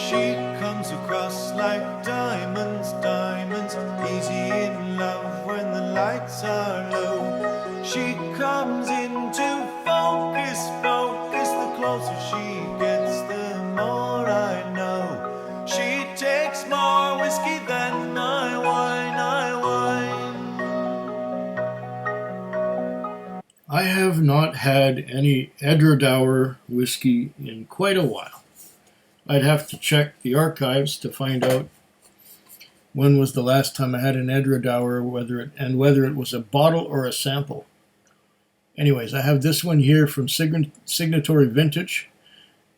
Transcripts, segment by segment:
She comes across like diamonds, diamonds, easy in love when the lights are low. She comes into focus, focus, the closer she gets, the more I know. She takes more whiskey than my wine, I have not had any Edradour whiskey in quite a while. I'd have to check the archives to find out when was the last time I had an Edradour, whether it was a bottle or a sample. Anyways, I have this one here from Signatory Vintage.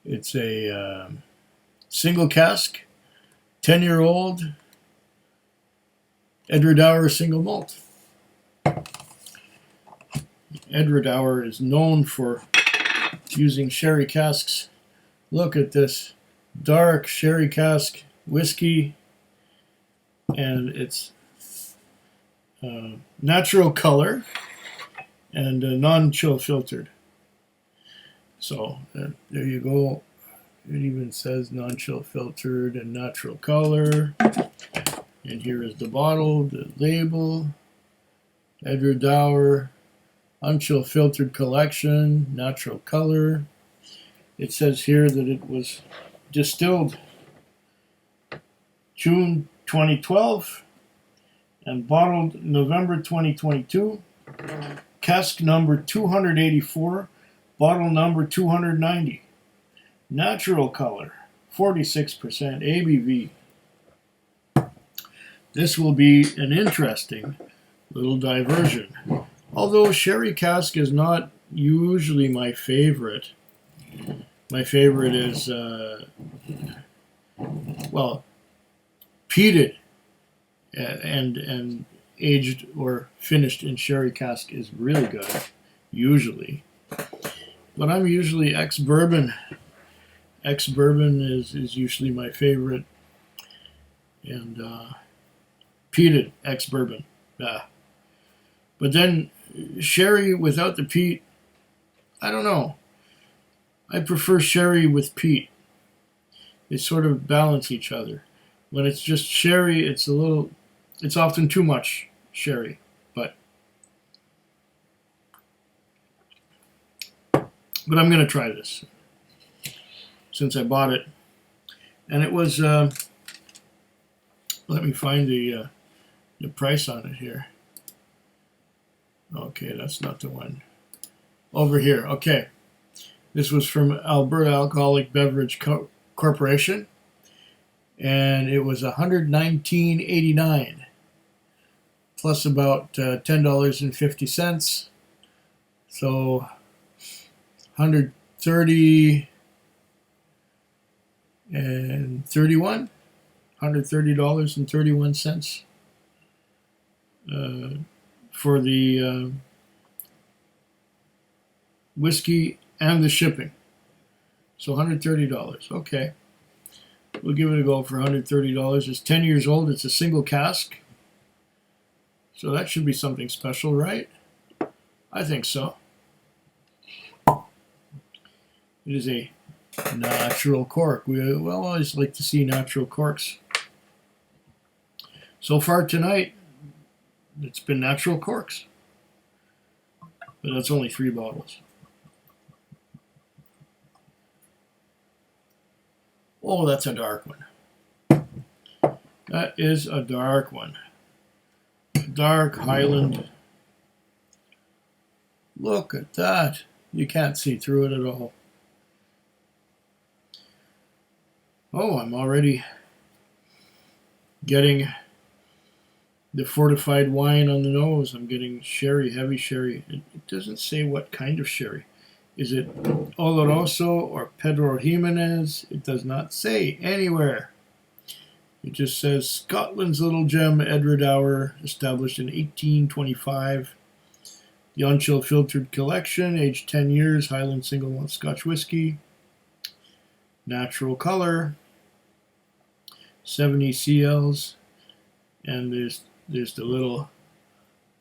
It's a single cask, 10-year-old Edradour single malt. Edradour is known for using sherry casks. Look at this dark sherry cask whiskey, and it's natural color and non-chill filtered. So there you go. It even says non-chill filtered and natural color. And here is the bottle, the label, Edradour, unchill filtered collection, natural color. It says here that it was distilled June 2012 and bottled November 2022. Cask number 284, bottle number 290. Natural color, 46% ABV. This will be an interesting little diversion. Although sherry cask is not usually my favorite. My favorite is, peated and aged or finished in sherry cask is really good, usually. But I'm usually ex-bourbon. Ex-bourbon is usually my favorite. And peated ex-bourbon. But then sherry without the peat, I don't know. I prefer sherry with peat. They sort of balance each other. When it's just sherry, it's often too much sherry. But I'm going to try this since I bought it. And it was, let me find the price on it here. Okay, that's not the one. Over here, okay. This was from Alberta Alcoholic Beverage Corporation, and it was $119.89 plus about $10.50. So $130 and 31, $130.31 for the whiskey and the shipping. So $130. Okay. We'll give it a go for $130. It's 10 years old. It's a single cask. So that should be something special, right? I think so. It is a natural cork. We always like to see natural corks. So far tonight, it's been natural corks. But that's only 3 bottles. Oh, that's a dark one. That is a dark one. Dark Highland. Look at that. You can't see through it at all. Oh, I'm already getting the fortified wine on the nose. I'm getting sherry, heavy sherry. It doesn't say what kind of sherry. Is it Oloroso or Pedro Jimenez? It does not say anywhere. It just says Scotland's Little Gem Edradour, established in 1825. The unchill filtered collection, aged 10 years, Highland single malt Scotch whiskey. Natural color, 70 CLs, and there's the little.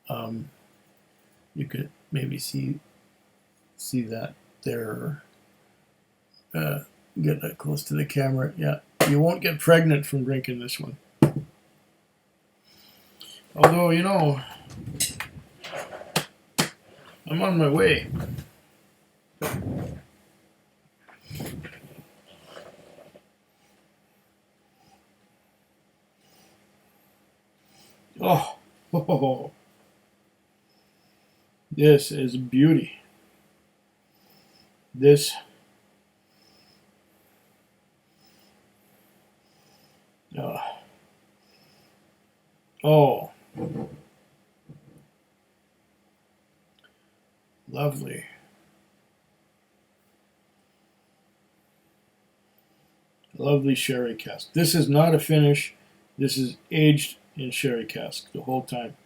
You could maybe see that there. Get that close to the camera. Yeah, You won't get pregnant from drinking this one. Although, you know, I'm on my way. Oh, oh, this is beauty. This oh, lovely. Lovely sherry cask. This is not a finish. This is aged in sherry cask the whole time.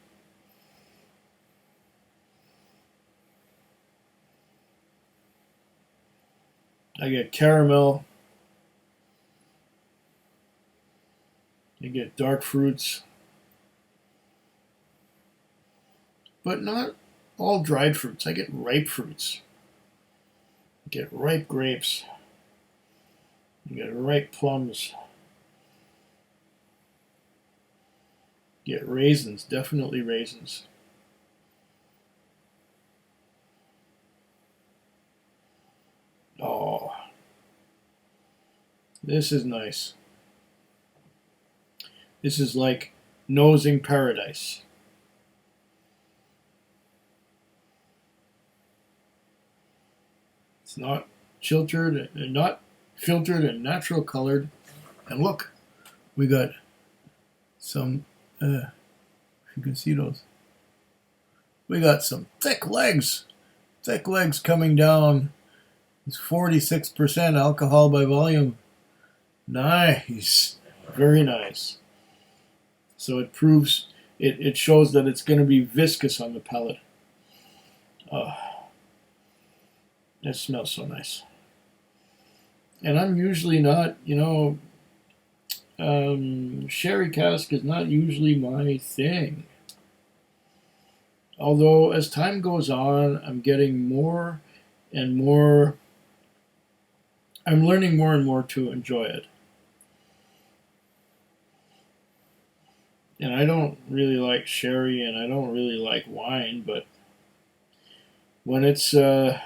I get caramel. I get dark fruits. But not all dried fruits. I get ripe fruits. I get ripe grapes. I get ripe plums. Get raisins, definitely raisins. Oh, this is nice. This is like nosing paradise. It's not filtered and natural colored. And look, we got some, if you can see those, we got some thick legs coming down. It's 46% alcohol by volume. Nice, very nice. So it proves, it shows that it's going to be viscous on the palate. It smells so nice. And I'm usually not, you know, sherry cask is not usually my thing. Although as time goes on, I'm getting more and more, I'm learning more and more to enjoy it. And I don't really like sherry and I don't really like wine, but when it's, when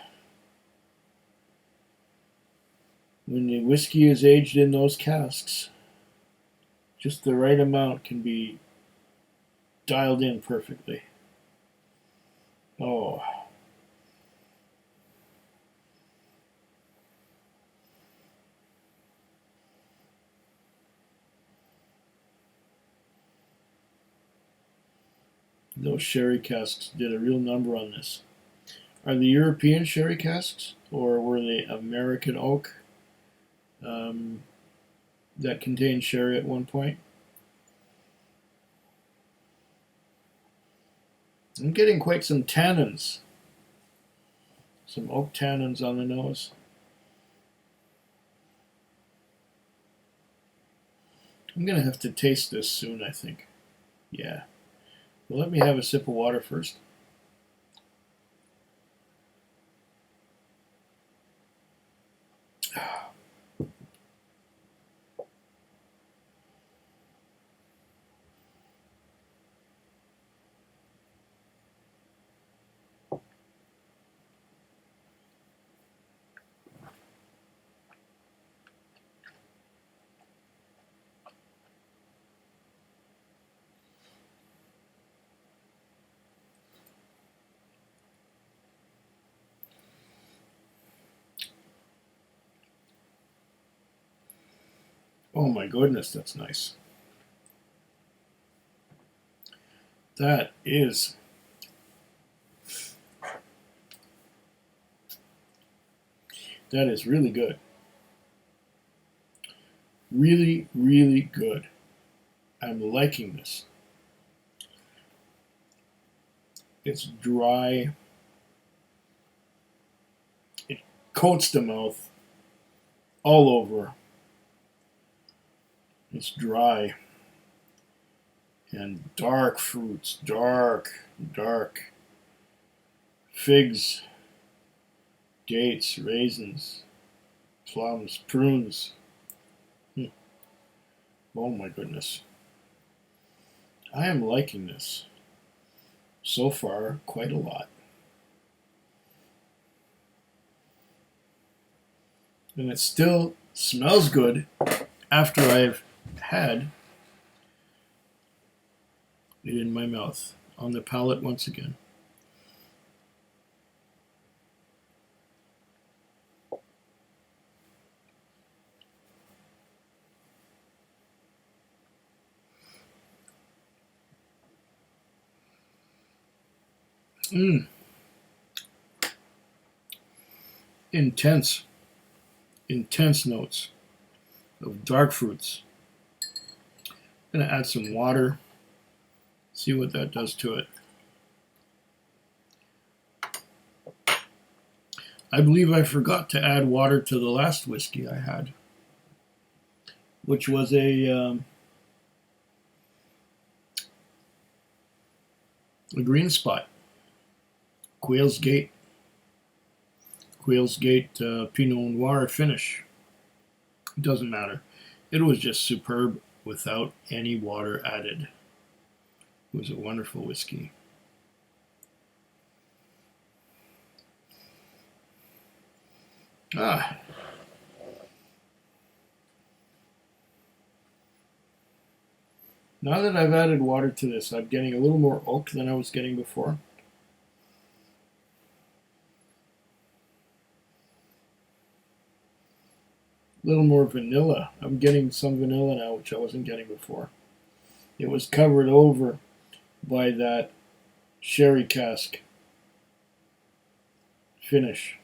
the whiskey is aged in those casks, just the right amount can be dialed in perfectly. Oh. Those sherry casks did a real number on this. Are the European sherry casks, or were they American oak that contained sherry at one point? I'm getting quite some tannins. Some oak tannins on the nose. I'm going to have to taste this soon, I think. Yeah. Well, let me have a sip of water first. Oh my goodness, that's nice. That is really good. Really, really good. I'm liking this. It's dry. It coats the mouth all over. It's dry. And dark fruits. Dark. Figs. Dates. Raisins. Plums. Prunes. Oh my goodness. I am liking this so far quite a lot. And it still smells good after I've had it in my mouth. On the palate once again. Intense notes of dark fruits. I'm going to add some water, see what that does to it. I believe I forgot to add water to the last whiskey I had, which was a green spot, Quail's Gate Pinot Noir finish. It doesn't matter. It was just superb without any water added. It was a wonderful whiskey. Now that I've added water to this, I'm getting a little more oak than I was getting before. A little more vanilla. I'm getting some vanilla now, which I wasn't getting before. It was covered over by that sherry cask finish.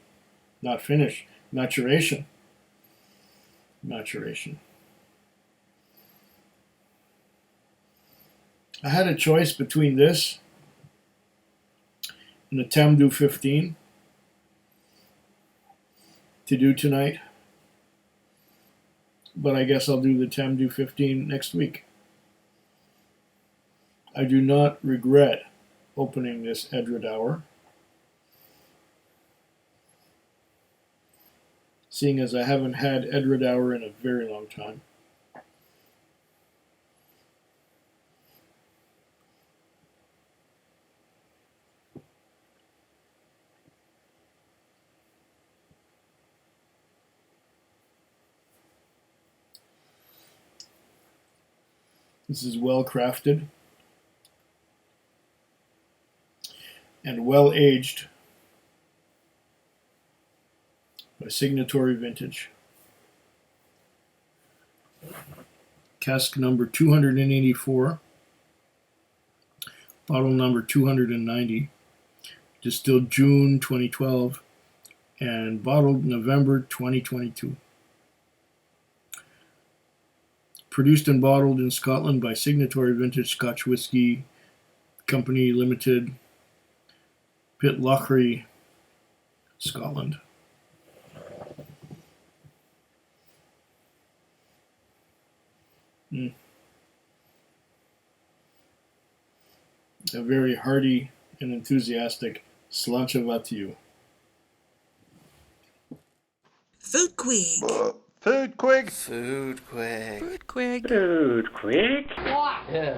Not finish. Maturation. I had a choice between this and the Tamdhu 15 to do tonight, but I guess I'll do the Tamdhu 15 next week. I do not regret opening this Edradour, seeing as I haven't had Edradour in a very long time. This is well crafted and well aged by Signatory Vintage. Cask number 284, bottle number 290, distilled June 2012 and bottled November 2022. Produced and bottled in Scotland by Signatory Vintage Scotch Whisky Company Limited, Pitlochry, Scotland. A very hearty and enthusiastic sláinte to you. Food Quig. Food Quig. Food quick. Food Quig. Food quick. Yeah.